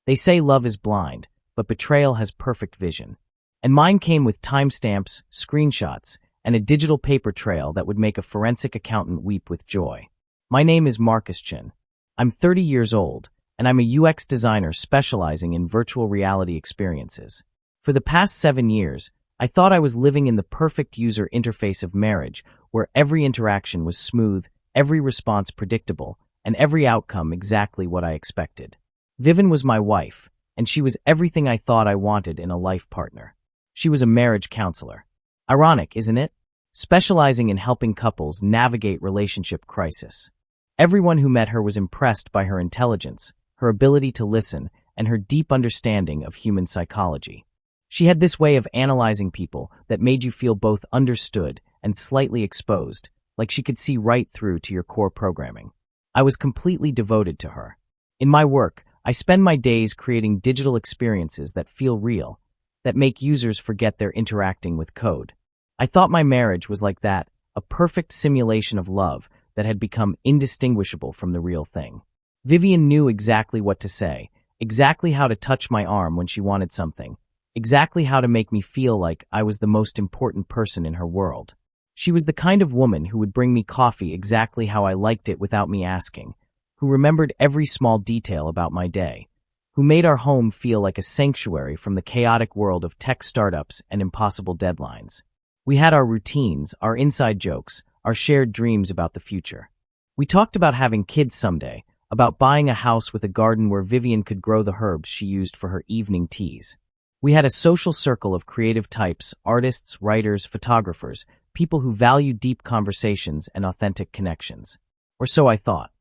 They say love is blind, but betrayal has perfect vision. And mine came with timestamps, screenshots, and a digital paper trail that would make a forensic accountant weep with joy. My name is Marcus Chin. I'm 30 years old, and I'm a UX designer specializing in virtual reality experiences. For the past 7 years, I thought I was living in the perfect user interface of marriage, where every interaction was smooth, every response predictable, and every outcome exactly what I expected. Vivian was my wife, and she was everything I thought I wanted in a life partner. She was a marriage counselor. Ironic, isn't it? Specializing in helping couples navigate relationship crisis. Everyone who met her was impressed by her intelligence, her ability to listen, and her deep understanding of human psychology. She had this way of analyzing people that made you feel both understood and slightly exposed, like she could see right through to your core programming. I was completely devoted to her. In my work, I spend my days creating digital experiences that feel real, that make users forget they're interacting with code. I thought my marriage was like that, a perfect simulation of love that had become indistinguishable from the real thing. Vivian knew exactly what to say, exactly how to touch my arm when she wanted something, exactly how to make me feel like I was the most important person in her world. She was the kind of woman who would bring me coffee exactly how I liked it without me asking, who remembered every small detail about my day, who made our home feel like a sanctuary from the chaotic world of tech startups and impossible deadlines. We had our routines, our inside jokes, our shared dreams about the future. We talked about having kids someday, about buying a house with a garden where Vivian could grow the herbs she used for her evening teas. We had a social circle of creative types, artists, writers, photographers, people who value deep conversations and authentic connections. Or so I thought.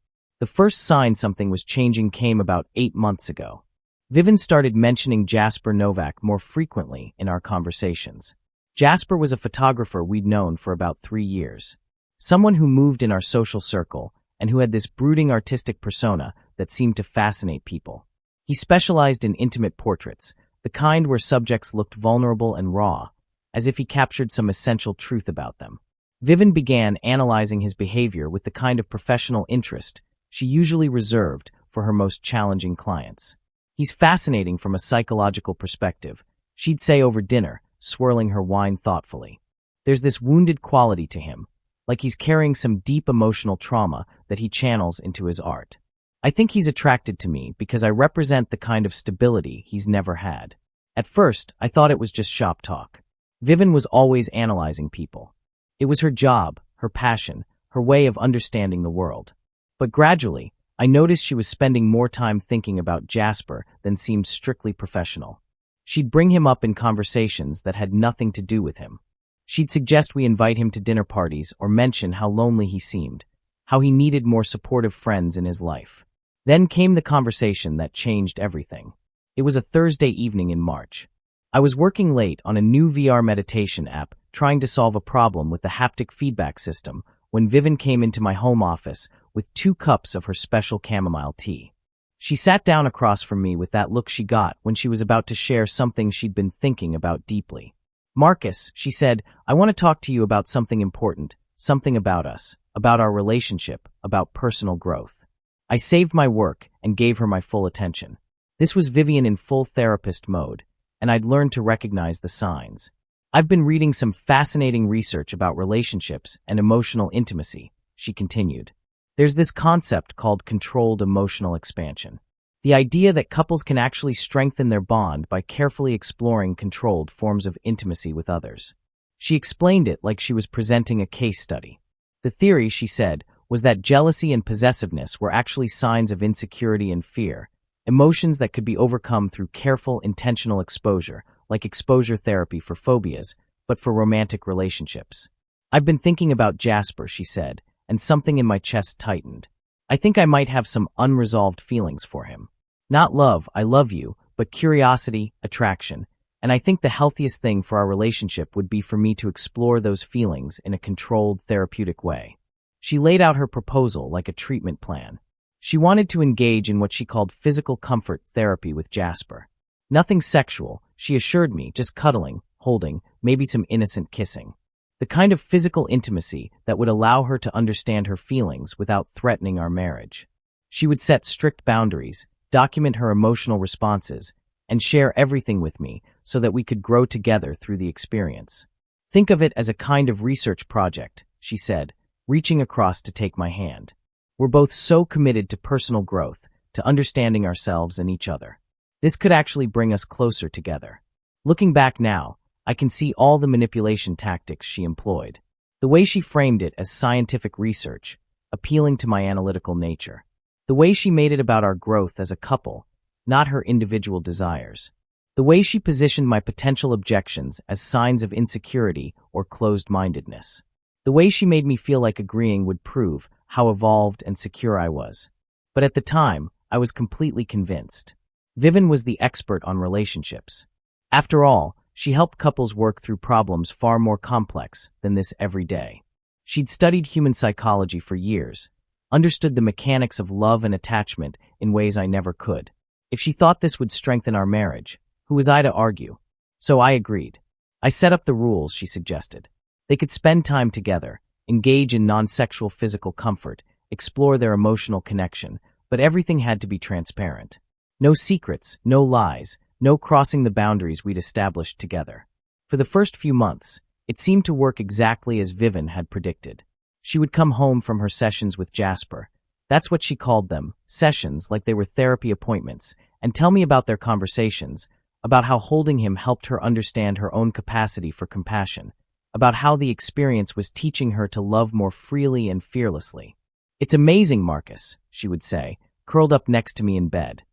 The first sign something was changing came about 8 months ago. Vivian started mentioning Jasper Novak more frequently in our conversations. Jasper was a photographer we'd known for about 3 years. Someone who moved in our social circle and who had this brooding artistic persona that seemed to fascinate people. He specialized in intimate portraits, the kind where subjects looked vulnerable and raw, as if he captured some essential truth about them. Vivian began analyzing his behavior with the kind of professional interest she usually reserved for her most challenging clients. He's fascinating from a psychological perspective, she'd say over dinner, swirling her wine thoughtfully. There's this wounded quality to him, like he's carrying some deep emotional trauma that he channels into his art. I think he's attracted to me because I represent the kind of stability he's never had. At first, I thought it was just shop talk. Vivian was always analyzing people. It was her job, her passion, her way of understanding the world. But gradually, I noticed she was spending more time thinking about Jasper than seemed strictly professional. She'd bring him up in conversations that had nothing to do with him. She'd suggest we invite him to dinner parties or mention how lonely he seemed, how he needed more supportive friends in his life. Then came the conversation that changed everything. It was a Thursday evening in March. I was working late on a new VR meditation app trying to solve a problem with the haptic feedback system when Vivian came into my home office with 2 cups of her special chamomile tea. She sat down across from me with that look she got when she was about to share something she'd been thinking about deeply. "Marcus," she said, "I want to talk to you about something important, something about us, about our relationship, about personal growth." I saved my work and gave her my full attention. This was Vivian in full therapist mode, and I'd learned to recognize the signs. "I've been reading some fascinating research about relationships and emotional intimacy," she continued. "There's this concept called controlled emotional expansion. The idea that couples can actually strengthen their bond by carefully exploring controlled forms of intimacy with others." She explained it like she was presenting a case study. The theory, she said, was that jealousy and possessiveness were actually signs of insecurity and fear, emotions that could be overcome through careful, intentional exposure, like exposure therapy for phobias, but for romantic relationships. "I've been thinking about Jasper," she said, and something in my chest tightened. I think I might have some unresolved feelings for him. Not love, I love you, but curiosity, attraction, and I think the healthiest thing for our relationship would be for me to explore those feelings in a controlled, therapeutic way. She laid out her proposal like a treatment plan. She wanted to engage in what she called physical comfort therapy with Jasper. Nothing sexual, she assured me, just cuddling, holding, maybe some innocent kissing. The kind of physical intimacy that would allow her to understand her feelings without threatening our marriage. She would set strict boundaries, document her emotional responses, and share everything with me so that we could grow together through the experience. Think of it as a kind of research project, she said, reaching across to take my hand. We're both so committed to personal growth, to understanding ourselves and each other. This could actually bring us closer together. Looking back now, I can see all the manipulation tactics she employed. The way she framed it as scientific research, appealing to my analytical nature. The way she made it about our growth as a couple, not her individual desires. The way she positioned my potential objections as signs of insecurity or closed-mindedness. The way she made me feel like agreeing would prove how evolved and secure I was. But at the time, I was completely convinced. Vivian was the expert on relationships. After all, she helped couples work through problems far more complex than this every day. She'd studied human psychology for years, understood the mechanics of love and attachment in ways I never could. If she thought this would strengthen our marriage, who was I to argue? So I agreed. I set up the rules she suggested. They could spend time together, engage in non-sexual physical comfort, explore their emotional connection, but everything had to be transparent. No secrets, no lies, no crossing the boundaries we'd established together. For the first few months, it seemed to work exactly as Vivian had predicted. She would come home from her sessions with Jasper. That's what she called them, sessions like they were therapy appointments, and tell me about their conversations, about how holding him helped her understand her own capacity for compassion, about how the experience was teaching her to love more freely and fearlessly. "It's amazing, Marcus," she would say, curled up next to me in bed.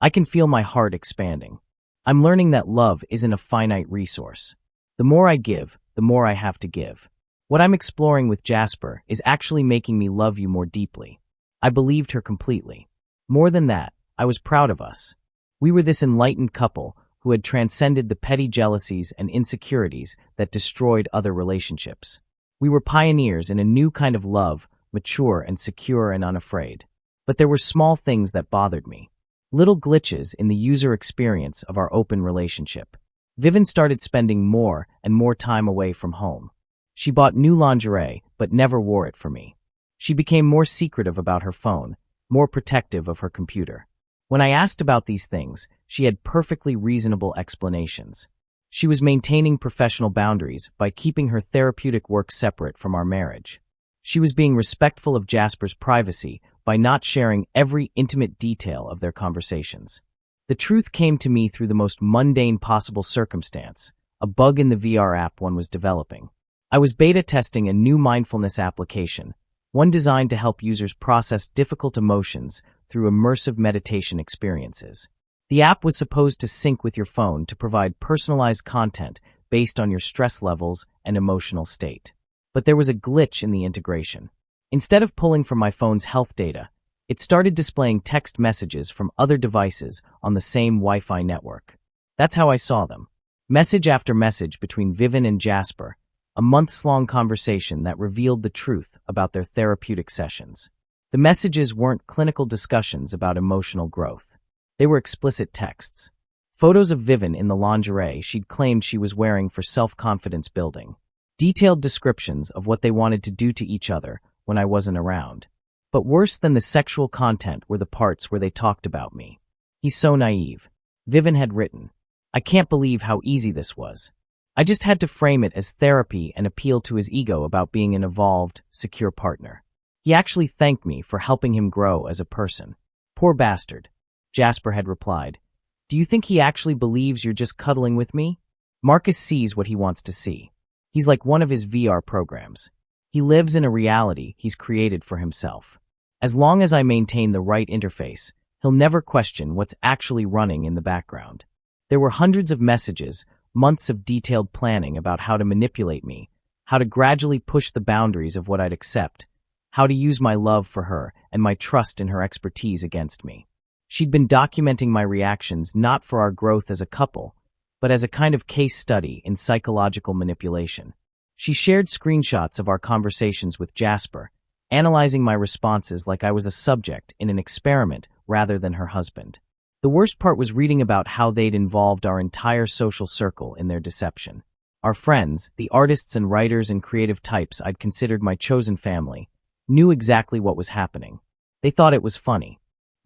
"I can feel my heart expanding. I'm learning that love isn't a finite resource. The more I give, the more I have to give. What I'm exploring with Jasper is actually making me love you more deeply." I believed her completely. More than that, I was proud of us. We were this enlightened couple who had transcended the petty jealousies and insecurities that destroyed other relationships. We were pioneers in a new kind of love, mature and secure and unafraid. But there were small things that bothered me. Little glitches in the user experience of our open relationship. Vivian started spending more and more time away from home. She bought new lingerie, but never wore it for me. She became more secretive about her phone, more protective of her computer. When I asked about these things, she had perfectly reasonable explanations. She was maintaining professional boundaries by keeping her therapeutic work separate from our marriage. She was being respectful of Jasper's privacy by not sharing every intimate detail of their conversations. The truth came to me through the most mundane possible circumstance, a bug in the VR app one was developing. I was beta testing a new mindfulness application, one designed to help users process difficult emotions through immersive meditation experiences. The app was supposed to sync with your phone to provide personalized content based on your stress levels and emotional state. But there was a glitch in the integration. Instead of pulling from my phone's health data, it started displaying text messages from other devices on the same Wi-Fi network. That's how I saw them. Message after message between Vivian and Jasper, a months-long conversation that revealed the truth about their therapeutic sessions. The messages weren't clinical discussions about emotional growth. They were explicit texts. Photos of Vivian in the lingerie she'd claimed she was wearing for self-confidence building. Detailed descriptions of what they wanted to do to each other when I wasn't around. But worse than the sexual content were the parts where they talked about me. "He's so naive," Vivian had written. "I can't believe how easy this was." I just had to frame it as therapy and appeal to his ego about being an evolved, secure partner. He actually thanked me for helping him grow as a person. "Poor bastard," Jasper had replied. "Do you think he actually believes you're just cuddling with me?" Marcus sees what he wants to see. He's like one of his VR programs. He lives in a reality he's created for himself. As long as I maintain the right interface, he'll never question what's actually running in the background. There were hundreds of messages, months of detailed planning about how to manipulate me, how to gradually push the boundaries of what I'd accept, how to use my love for her and my trust in her expertise against me. She'd been documenting my reactions not for our growth as a couple, but as a kind of case study in psychological manipulation. She shared screenshots of our conversations with Jasper, analyzing my responses like I was a subject in an experiment rather than her husband. The worst part was reading about how they'd involved our entire social circle in their deception. Our friends, the artists and writers and creative types I'd considered my chosen family, knew exactly what was happening. They thought it was funny.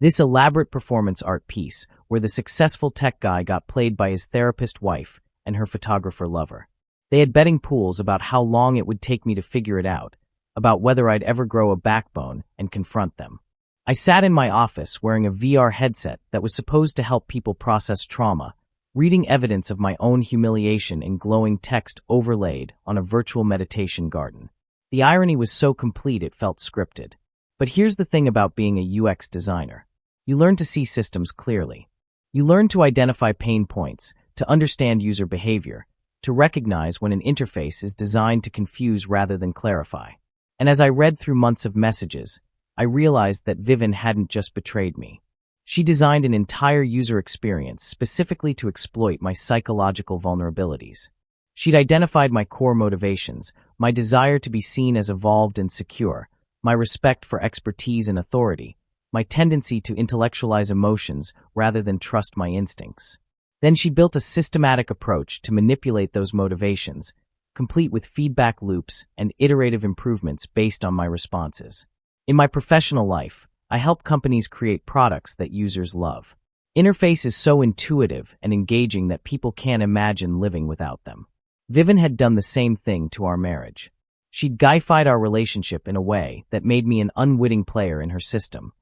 This elaborate performance art piece, where the successful tech guy got played by his therapist wife and her photographer lover. They had betting pools about how long it would take me to figure it out, about whether I'd ever grow a backbone and confront them. I sat in my office wearing a VR headset that was supposed to help people process trauma, reading evidence of my own humiliation in glowing text overlaid on a virtual meditation garden. The irony was so complete it felt scripted. But here's the thing about being a UX designer. You learn to see systems clearly. You learn to identify pain points, to understand user behavior, to recognize when an interface is designed to confuse rather than clarify. And as I read through months of messages, I realized that Vivian hadn't just betrayed me. She designed an entire user experience specifically to exploit my psychological vulnerabilities. She'd identified my core motivations, my desire to be seen as evolved and secure, my respect for expertise and authority, my tendency to intellectualize emotions rather than trust my instincts. Then she built a systematic approach to manipulate those motivations, complete with feedback loops and iterative improvements based on my responses. In my professional life, I help companies create products that users love. Interface is so intuitive and engaging that people can't imagine living without them. Vivian had done the same thing to our marriage. She'd gamified our relationship in a way that made me an unwitting player in her system,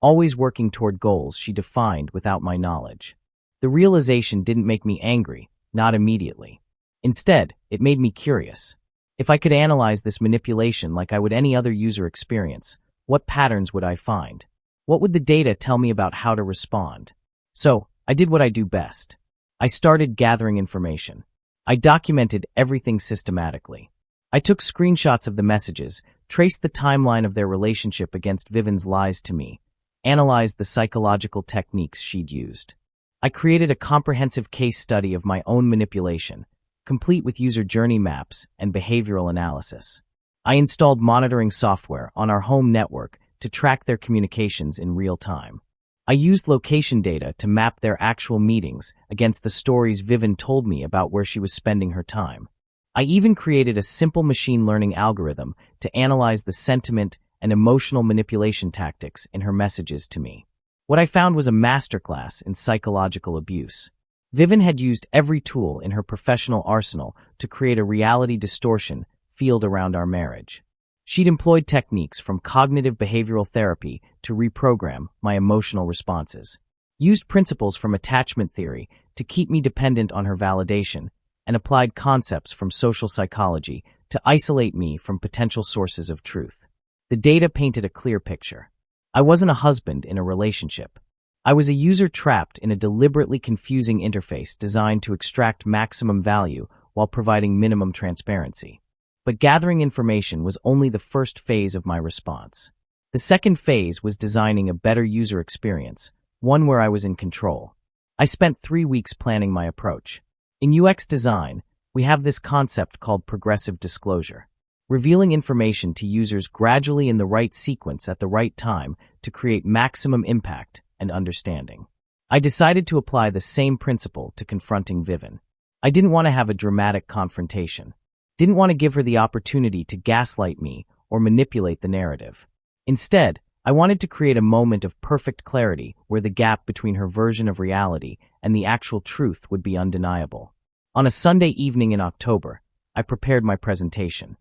always working toward goals she defined without my knowledge. The realization didn't make me angry, not immediately. Instead, it made me curious. If I could analyze this manipulation like I would any other user experience, what patterns would I find? What would the data tell me about how to respond? So, I did what I do best. I started gathering information. I documented everything systematically. I took screenshots of the messages, traced the timeline of their relationship against Vivian's lies to me, analyzed the psychological techniques she'd used. I created a comprehensive case study of my own manipulation, complete with user journey maps and behavioral analysis. I installed monitoring software on our home network to track their communications in real time. I used location data to map their actual meetings against the stories Vivian told me about where she was spending her time. I even created a simple machine learning algorithm to analyze the sentiment and emotional manipulation tactics in her messages to me. What I found was a masterclass in psychological abuse. Vivian had used every tool in her professional arsenal to create a reality distortion field around our marriage. She'd employed techniques from cognitive behavioral therapy to reprogram my emotional responses, used principles from attachment theory to keep me dependent on her validation, and applied concepts from social psychology to isolate me from potential sources of truth. The data painted a clear picture. I wasn't a husband in a relationship. I was a user trapped in a deliberately confusing interface designed to extract maximum value while providing minimum transparency. But gathering information was only the first phase of my response. The second phase was designing a better user experience, one where I was in control. I spent 3 weeks planning my approach. In UX design, we have this concept called progressive disclosure, revealing information to users gradually in the right sequence at the right time to create maximum impact and understanding. I decided to apply the same principle to confronting Vivian. I didn't want to have a dramatic confrontation. Didn't want to give her the opportunity to gaslight me or manipulate the narrative. Instead, I wanted to create a moment of perfect clarity where the gap between her version of reality and the actual truth would be undeniable. On a Sunday evening in October, I prepared my presentation.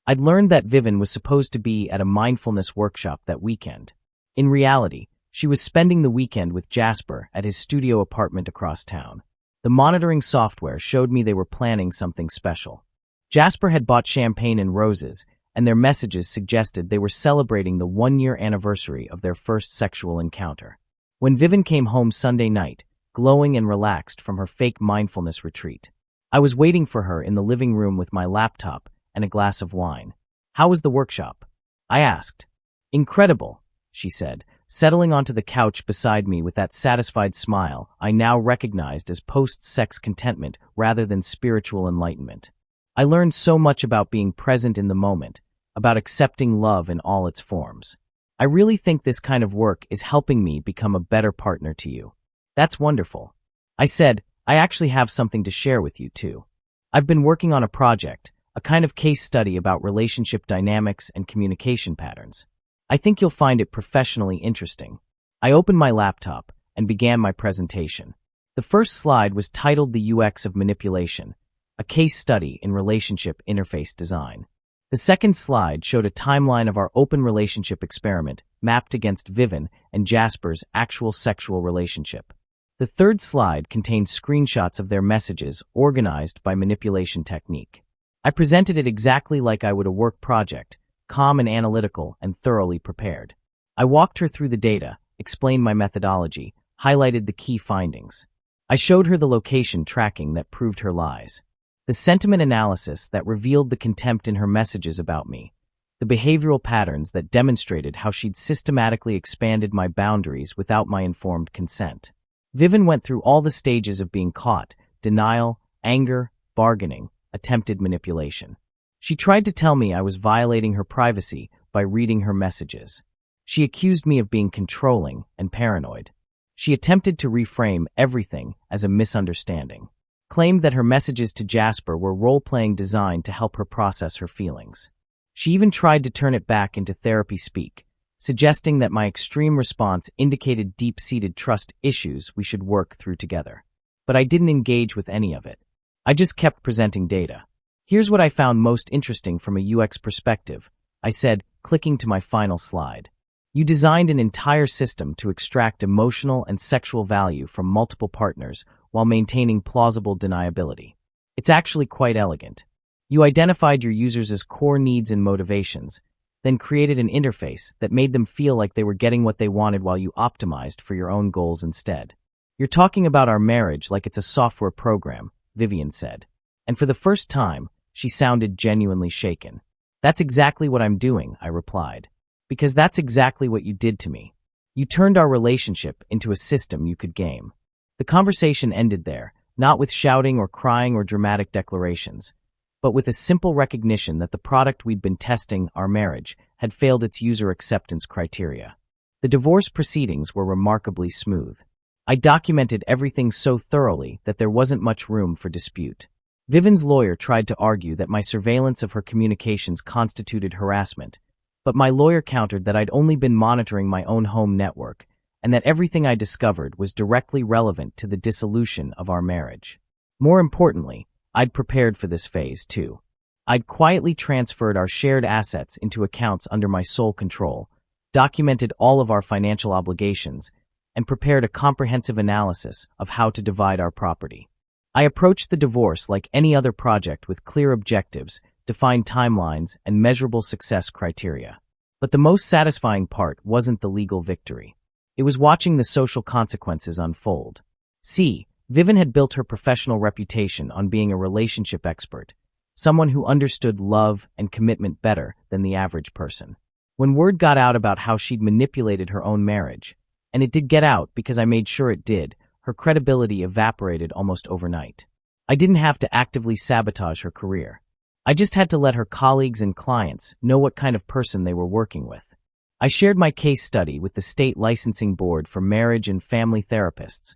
I'd learned that Vivian was supposed to be at a mindfulness workshop that weekend. In reality, she was spending the weekend with Jasper at his studio apartment across town. The monitoring software showed me they were planning something special. Jasper had bought champagne and roses, and their messages suggested they were celebrating the 1-year anniversary of their first sexual encounter. When Vivian came home Sunday night, glowing and relaxed from her fake mindfulness retreat, I was waiting for her in the living room with my laptop and a glass of wine. "How was the workshop?" I asked. "Incredible," she said, settling onto the couch beside me with that satisfied smile I now recognized as post-sex contentment rather than spiritual enlightenment. I learned so much about being present in the moment, about accepting love in all its forms. I really think this kind of work is helping me become a better partner to you. "That's wonderful." I said, "I actually have something to share with you too. I've been working on a project, a kind of case study about relationship dynamics and communication patterns. I think you'll find it professionally interesting." I opened my laptop and began my presentation. The first slide was titled The UX of Manipulation, a case study in relationship interface design. The second slide showed a timeline of our open relationship experiment mapped against Vivian and Jasper's actual sexual relationship. The third slide contained screenshots of their messages organized by manipulation technique. I presented it exactly like I would a work project, calm and analytical and thoroughly prepared. I walked her through the data, explained my methodology, highlighted the key findings. I showed her the location tracking that proved her lies, the sentiment analysis that revealed the contempt in her messages about me, the behavioral patterns that demonstrated how she'd systematically expanded my boundaries without my informed consent. Vivian went through all the stages of being caught: denial, anger, bargaining, attempted manipulation. She tried to tell me I was violating her privacy by reading her messages. She accused me of being controlling and paranoid. She attempted to reframe everything as a misunderstanding, claimed that her messages to Jasper were role-playing designed to help her process her feelings. She even tried to turn it back into therapy speak, suggesting that my extreme response indicated deep-seated trust issues we should work through together. But I didn't engage with any of it. I just kept presenting data. Here's what I found most interesting from a UX perspective, I said, clicking to my final slide. You designed an entire system to extract emotional and sexual value from multiple partners while maintaining plausible deniability. It's actually quite elegant. You identified your users' as core needs and motivations, then created an interface that made them feel like they were getting what they wanted while you optimized for your own goals instead. You're talking about our marriage like it's a software program, Vivian said. And for the first time, she sounded genuinely shaken. That's exactly what I'm doing, I replied. Because that's exactly what you did to me. You turned our relationship into a system you could game. The conversation ended there, not with shouting or crying or dramatic declarations, but with a simple recognition that the product we'd been testing, our marriage, had failed its user acceptance criteria. The divorce proceedings were remarkably smooth. I documented everything so thoroughly that there wasn't much room for dispute. Vivian's lawyer tried to argue that my surveillance of her communications constituted harassment, but my lawyer countered that I'd only been monitoring my own home network and that everything I discovered was directly relevant to the dissolution of our marriage. More importantly, I'd prepared for this phase, too. I'd quietly transferred our shared assets into accounts under my sole control, documented all of our financial obligations, and prepared a comprehensive analysis of how to divide our property. I approached the divorce like any other project with clear objectives, defined timelines, and measurable success criteria. But the most satisfying part wasn't the legal victory. It was watching the social consequences unfold. See, Vivian had built her professional reputation on being a relationship expert, someone who understood love and commitment better than the average person. When word got out about how she'd manipulated her own marriage, and it did get out because I made sure it did, her credibility evaporated almost overnight. I didn't have to actively sabotage her career. I just had to let her colleagues and clients know what kind of person they were working with. I shared my case study with the state licensing board for marriage and family therapists,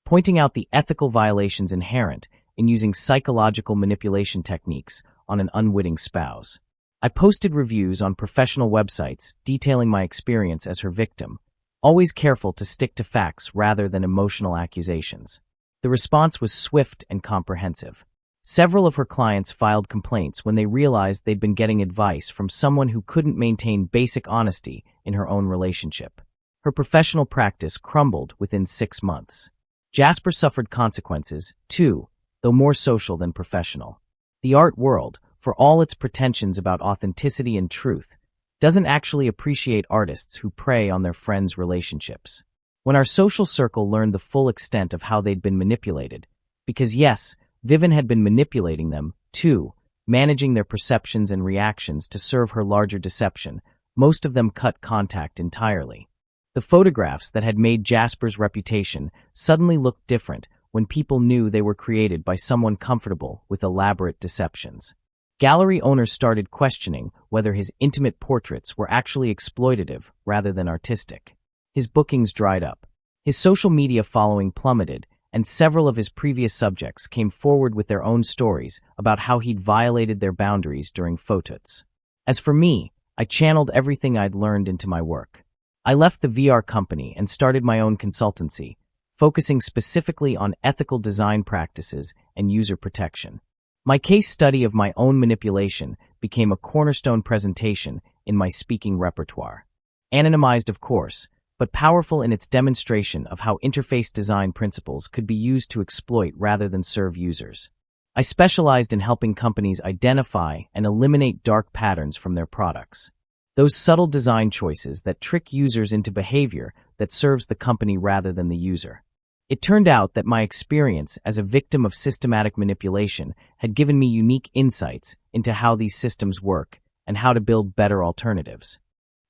pointing out the ethical violations inherent in using psychological manipulation techniques on an unwitting spouse. I posted reviews on professional websites detailing my experience as her victim, always careful to stick to facts rather than emotional accusations. The response was swift and comprehensive. Several of her clients filed complaints when they realized they'd been getting advice from someone who couldn't maintain basic honesty in her own relationship. Her professional practice crumbled within 6 months. Jasper suffered consequences, too, though more social than professional. The art world, for all its pretensions about authenticity and truth, doesn't actually appreciate artists who prey on their friends' relationships. When our social circle learned the full extent of how they'd been manipulated, because yes, Vivian had been manipulating them, too, managing their perceptions and reactions to serve her larger deception, most of them cut contact entirely. The photographs that had made Jasper's reputation suddenly looked different when people knew they were created by someone comfortable with elaborate deceptions. Gallery owners started questioning whether his intimate portraits were actually exploitative rather than artistic. His bookings dried up. His social media following plummeted, and several of his previous subjects came forward with their own stories about how he'd violated their boundaries during photos. As for me, I channeled everything I'd learned into my work. I left the VR company and started my own consultancy, focusing specifically on ethical design practices and user protection. My case study of my own manipulation became a cornerstone presentation in my speaking repertoire. Anonymized, of course, but powerful in its demonstration of how interface design principles could be used to exploit rather than serve users. I specialized in helping companies identify and eliminate dark patterns from their products. Those subtle design choices that trick users into behavior that serves the company rather than the user. It turned out that my experience as a victim of systematic manipulation had given me unique insights into how these systems work and how to build better alternatives.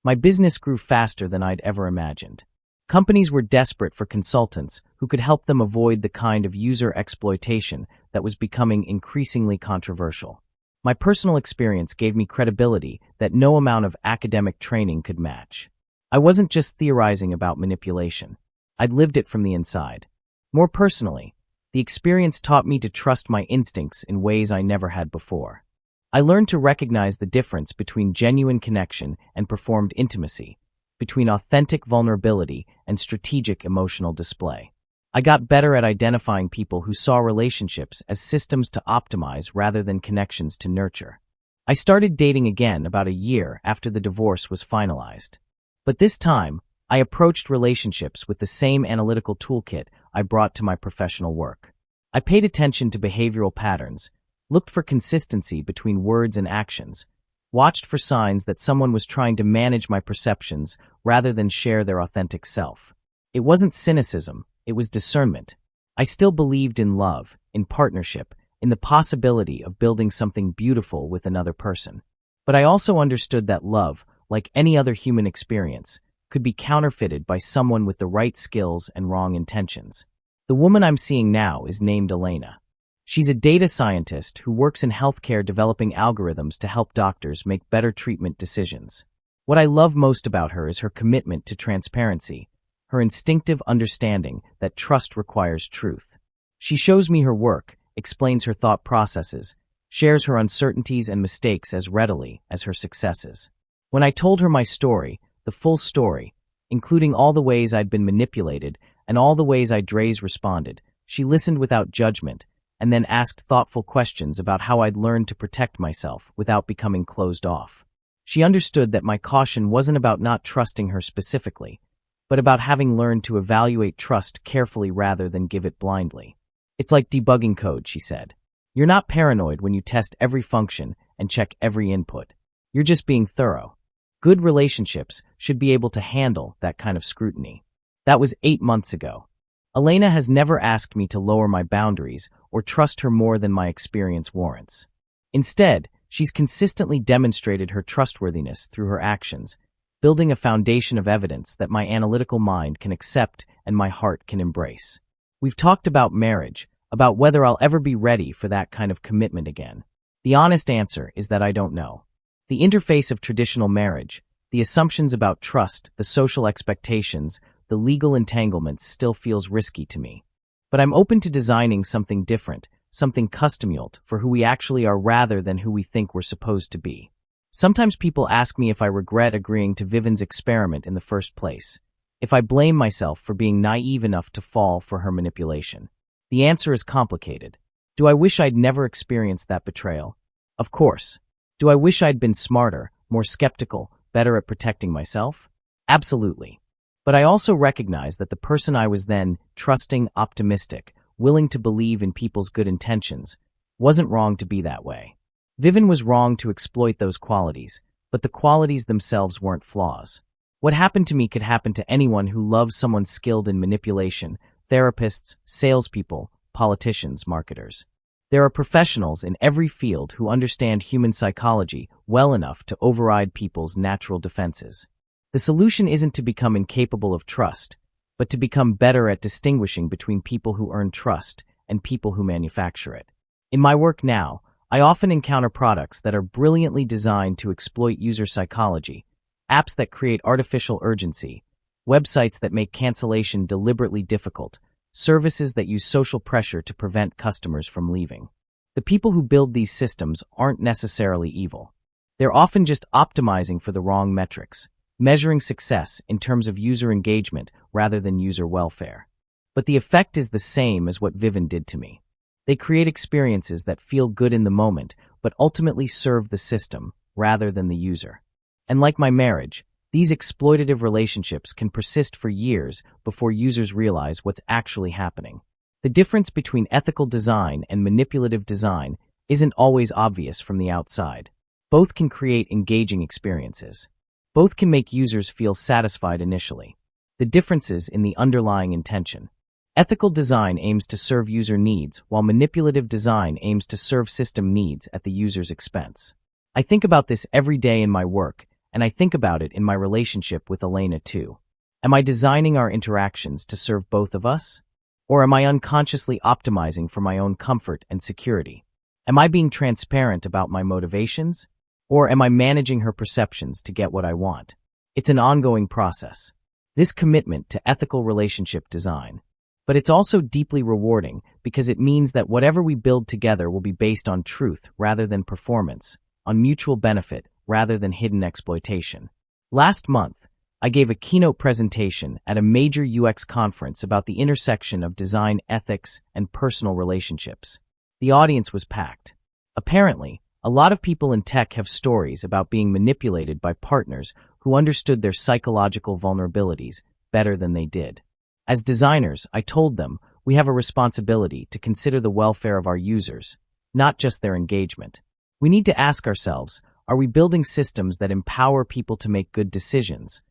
My business grew faster than I'd ever imagined. Companies were desperate for consultants who could help them avoid the kind of user exploitation that was becoming increasingly controversial. My personal experience gave me credibility that no amount of academic training could match. I wasn't just theorizing about manipulation. I'd lived it from the inside. More personally, the experience taught me to trust my instincts in ways I never had before. I learned to recognize the difference between genuine connection and performed intimacy, between authentic vulnerability and strategic emotional display. I got better at identifying people who saw relationships as systems to optimize rather than connections to nurture. I started dating again about a year after the divorce was finalized. But this time, I approached relationships with the same analytical toolkit I brought to my professional work. I paid attention to behavioral patterns, looked for consistency between words and actions, watched for signs that someone was trying to manage my perceptions rather than share their authentic self. It wasn't cynicism, it was discernment. I still believed in love, in partnership, in the possibility of building something beautiful with another person. But I also understood that love, like any other human experience, could be counterfeited by someone with the right skills and wrong intentions. The woman I'm seeing now is named Elena. She's a data scientist who works in healthcare developing algorithms to help doctors make better treatment decisions. What I love most about her is her commitment to transparency, her instinctive understanding that trust requires truth. She shows me her work, explains her thought processes, shares her uncertainties and mistakes as readily as her successes. When I told her my story, the full story, including all the ways I'd been manipulated and all the ways I'd responded, she listened without judgment and then asked thoughtful questions about how I'd learned to protect myself without becoming closed off. She understood that my caution wasn't about not trusting her specifically, but about having learned to evaluate trust carefully rather than give it blindly. It's like debugging code, she said. You're not paranoid when you test every function and check every input. You're just being thorough. Good relationships should be able to handle that kind of scrutiny. That was 8 months ago. Elena has never asked me to lower my boundaries or trust her more than my experience warrants. Instead, she's consistently demonstrated her trustworthiness through her actions, building a foundation of evidence that my analytical mind can accept and my heart can embrace. We've talked about marriage, about whether I'll ever be ready for that kind of commitment again. The honest answer is that I don't know. The interface of traditional marriage, the assumptions about trust, the social expectations, the legal entanglements still feels risky to me. But I'm open to designing something different, something custom-built for who we actually are rather than who we think we're supposed to be. Sometimes people ask me if I regret agreeing to Vivian's experiment in the first place, if I blame myself for being naive enough to fall for her manipulation. The answer is complicated. Do I wish I'd never experienced that betrayal? Of course. Do I wish I'd been smarter, more skeptical, better at protecting myself? Absolutely. But I also recognize that the person I was then, trusting, optimistic, willing to believe in people's good intentions, wasn't wrong to be that way. Vivian was wrong to exploit those qualities, but the qualities themselves weren't flaws. What happened to me could happen to anyone who loves someone skilled in manipulation, therapists, salespeople, politicians, marketers. There are professionals in every field who understand human psychology well enough to override people's natural defenses. The solution isn't to become incapable of trust, but to become better at distinguishing between people who earn trust and people who manufacture it. In my work now, I often encounter products that are brilliantly designed to exploit user psychology, apps that create artificial urgency, websites that make cancellation deliberately difficult, services that use social pressure to prevent customers from leaving. The people who build these systems aren't necessarily evil. They're often just optimizing for the wrong metrics, measuring success in terms of user engagement rather than user welfare. But the effect is the same as what Vivin did to me. They create experiences that feel good in the moment, but ultimately serve the system rather than the user. And like my marriage, these exploitative relationships can persist for years before users realize what's actually happening. The difference between ethical design and manipulative design isn't always obvious from the outside. Both can create engaging experiences. Both can make users feel satisfied initially. The differences in the underlying intention. Ethical design aims to serve user needs, while manipulative design aims to serve system needs at the user's expense. I think about this every day in my work, and I think about it in my relationship with Elena too. Am I designing our interactions to serve both of us? Or am I unconsciously optimizing for my own comfort and security? Am I being transparent about my motivations? Or am I managing her perceptions to get what I want? It's an ongoing process. This commitment to ethical relationship design. But it's also deeply rewarding because it means that whatever we build together will be based on truth rather than performance, on mutual benefit rather than hidden exploitation. Last month, I gave a keynote presentation at a major UX conference about the intersection of design ethics and personal relationships. The audience was packed. Apparently, a lot of people in tech have stories about being manipulated by partners who understood their psychological vulnerabilities better than they did. As designers, I told them we have a responsibility to consider the welfare of our users, not just their engagement. We need to ask ourselves, are we building systems that empower people to make good decisions?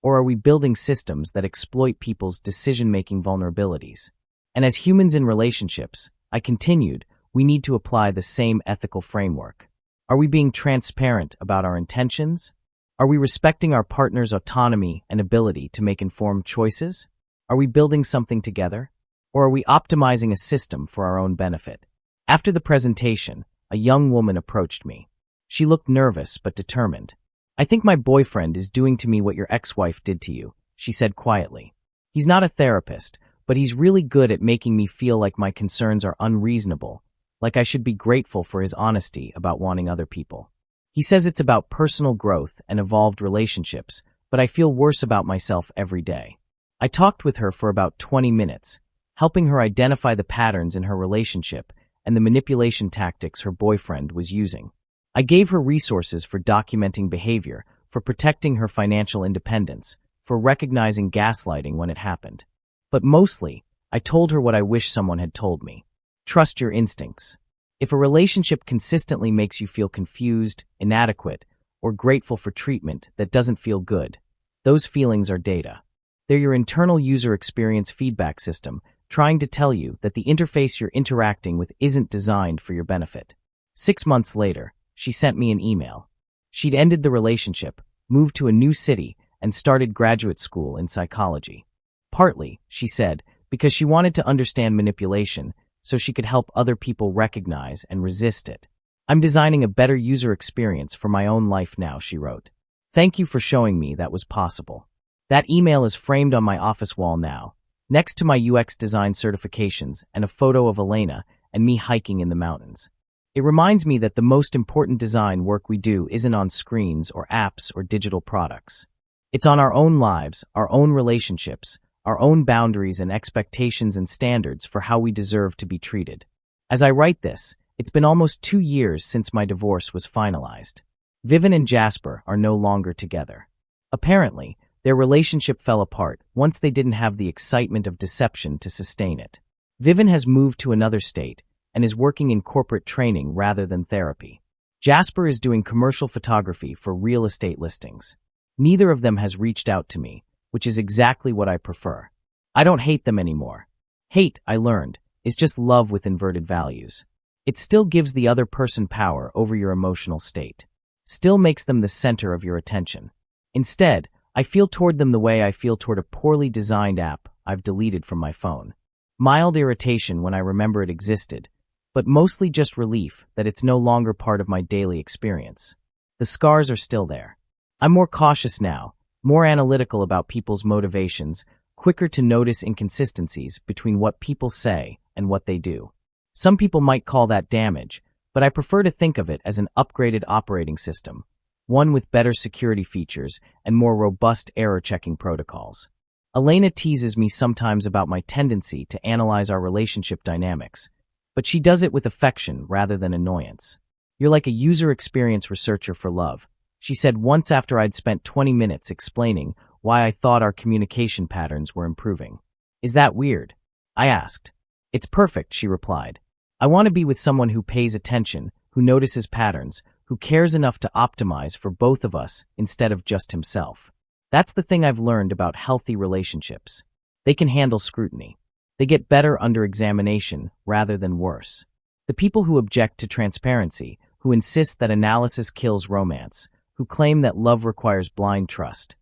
Or are we building systems that exploit people's decision-making vulnerabilities? And as humans in relationships, I continued, we need to apply the same ethical framework. Are we being transparent about our intentions? Are we respecting our partner's autonomy and ability to make informed choices? Are we building something together? Or are we optimizing a system for our own benefit? After the presentation, a young woman approached me. She looked nervous but determined. I think my boyfriend is doing to me what your ex-wife did to you, she said quietly. He's not a therapist, but he's really good at making me feel like my concerns are unreasonable, like I should be grateful for his honesty about wanting other people. He says it's about personal growth and evolved relationships, but I feel worse about myself every day. I talked with her for about 20 minutes, helping her identify the patterns in her relationship and the manipulation tactics her boyfriend was using. I gave her resources for documenting behavior, for protecting her financial independence, for recognizing gaslighting when it happened. But mostly, I told her what I wish someone had told me. Trust your instincts. If a relationship consistently makes you feel confused, inadequate, or grateful for treatment that doesn't feel good, those feelings are data. They're your internal user experience feedback system trying to tell you that the interface you're interacting with isn't designed for your benefit. 6 months later, she sent me an email. She'd ended the relationship, moved to a new city, and started graduate school in psychology. Partly, she said, because she wanted to understand manipulation so she could help other people recognize and resist it. I'm designing a better user experience for my own life now, she wrote. Thank you for showing me that was possible. That email is framed on my office wall now, next to my UX design certifications and a photo of Elena and me hiking in the mountains. It reminds me that the most important design work we do isn't on screens or apps or digital products. It's on our own lives, our own relationships, our own boundaries and expectations and standards for how we deserve to be treated. As I write this, it's been almost 2 years since my divorce was finalized. Vivin and Jasper are no longer together. Apparently, their relationship fell apart once they didn't have the excitement of deception to sustain it. Vivin has moved to another state and is working in corporate training rather than therapy. Jasper is doing commercial photography for real estate listings. Neither of them has reached out to me, which is exactly what I prefer. I don't hate them anymore. Hate, I learned, is just love with inverted values. It still gives the other person power over your emotional state. Still makes them the center of your attention. Instead, I feel toward them the way I feel toward a poorly designed app I've deleted from my phone. Mild irritation when I remember it existed, but mostly just relief that it's no longer part of my daily experience. The scars are still there. I'm more cautious now, more analytical about people's motivations, quicker to notice inconsistencies between what people say and what they do. Some people might call that damage, but I prefer to think of it as an upgraded operating system, one with better security features and more robust error-checking protocols. Elena teases me sometimes about my tendency to analyze our relationship dynamics, but she does it with affection rather than annoyance. "You're like a user experience researcher for love," she said once after I'd spent 20 minutes explaining why I thought our communication patterns were improving. "Is that weird?" I asked. "It's perfect," she replied. "I want to be with someone who pays attention, who notices patterns, who cares enough to optimize for both of us instead of just himself." That's the thing I've learned about healthy relationships. They can handle scrutiny. They get better under examination rather than worse. The people who object to transparency, who insist that analysis kills romance, who claim that love requires blind trust,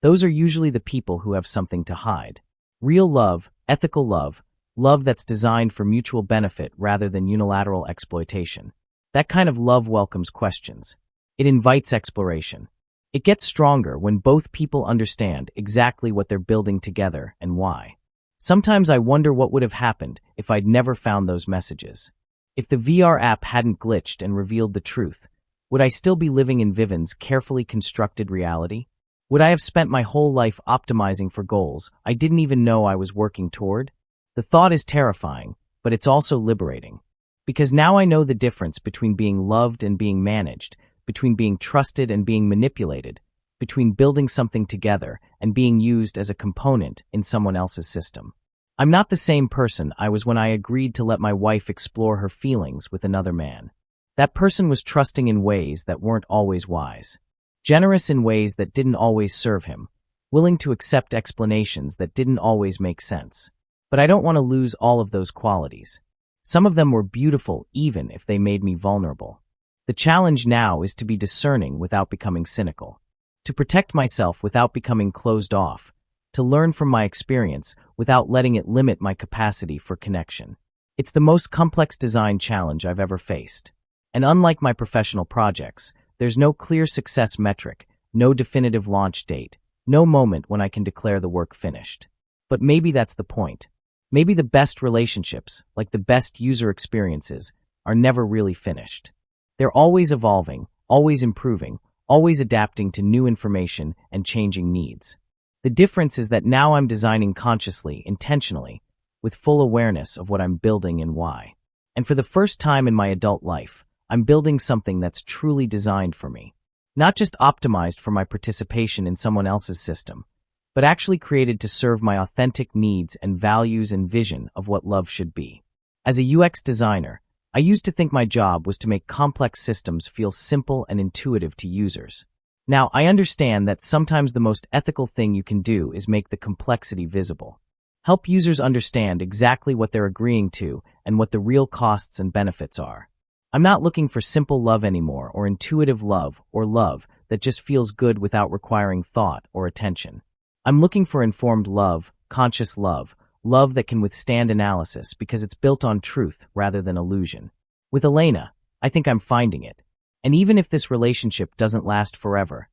those are usually the people who have something to hide. Real love, ethical love, love that's designed for mutual benefit rather than unilateral exploitation. That kind of love welcomes questions. It invites exploration. It gets stronger when both people understand exactly what they're building together and why. Sometimes I wonder what would have happened if I'd never found those messages. If the VR app hadn't glitched and revealed the truth, would I still be living in Vivian's carefully constructed reality? Would I have spent my whole life optimizing for goals I didn't even know I was working toward? The thought is terrifying, but it's also liberating. Because now I know the difference between being loved and being managed, between being trusted and being manipulated, between building something together and being used as a component in someone else's system. I'm not the same person I was when I agreed to let my wife explore her feelings with another man. That person was trusting in ways that weren't always wise, generous in ways that didn't always serve him, willing to accept explanations that didn't always make sense. But I don't want to lose all of those qualities. Some of them were beautiful even if they made me vulnerable. The challenge now is to be discerning without becoming cynical, to protect myself without becoming closed off, to learn from my experience without letting it limit my capacity for connection. It's the most complex design challenge I've ever faced. And unlike my professional projects, there's no clear success metric, no definitive launch date, no moment when I can declare the work finished. But maybe that's the point. Maybe the best relationships, like the best user experiences, are never really finished. They're always evolving, always improving, always adapting to new information and changing needs. The difference is that now I'm designing consciously, intentionally, with full awareness of what I'm building and why. And for the first time in my adult life, I'm building something that's truly designed for me. Not just optimized for my participation in someone else's system, but actually created to serve my authentic needs and values and vision of what love should be. As a UX designer, I used to think my job was to make complex systems feel simple and intuitive to users. Now, I understand that sometimes the most ethical thing you can do is make the complexity visible. Help users understand exactly what they're agreeing to and what the real costs and benefits are. I'm not looking for simple love anymore, or intuitive love, or love that just feels good without requiring thought or attention. I'm looking for informed love, conscious love, love that can withstand analysis because it's built on truth rather than illusion. With Elena, I think I'm finding it. And even if this relationship doesn't last forever,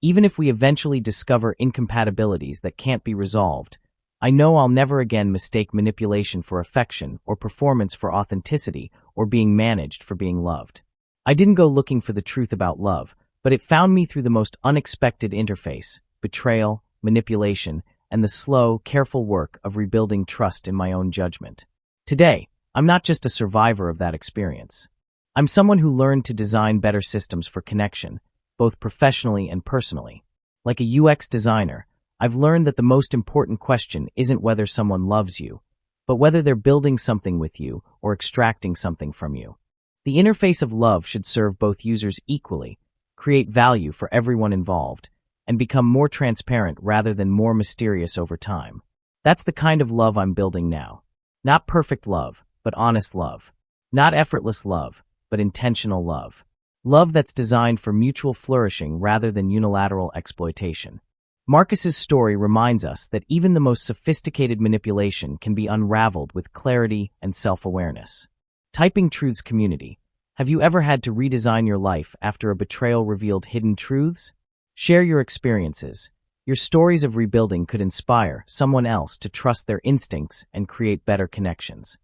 even if we eventually discover incompatibilities that can't be resolved, I know I'll never again mistake manipulation for affection or performance for authenticity or being managed for being loved. I didn't go looking for the truth about love, but it found me through the most unexpected interface, betrayal, manipulation, and the slow, careful work of rebuilding trust in my own judgment. Today, I'm not just a survivor of that experience. I'm someone who learned to design better systems for connection, both professionally and personally. Like a UX designer, I've learned that the most important question isn't whether someone loves you, but whether they're building something with you or extracting something from you. The interface of love should serve both users equally, create value for everyone involved, and become more transparent rather than more mysterious over time. That's the kind of love I'm building now. Not perfect love, but honest love. Not effortless love, but intentional love. Love that's designed for mutual flourishing rather than unilateral exploitation. Marcus's story reminds us that even the most sophisticated manipulation can be unraveled with clarity and self-awareness. Typing Truths community. Have you ever had to redesign your life after a betrayal revealed hidden truths? Share your experiences. Your stories of rebuilding could inspire someone else to trust their instincts and create better connections.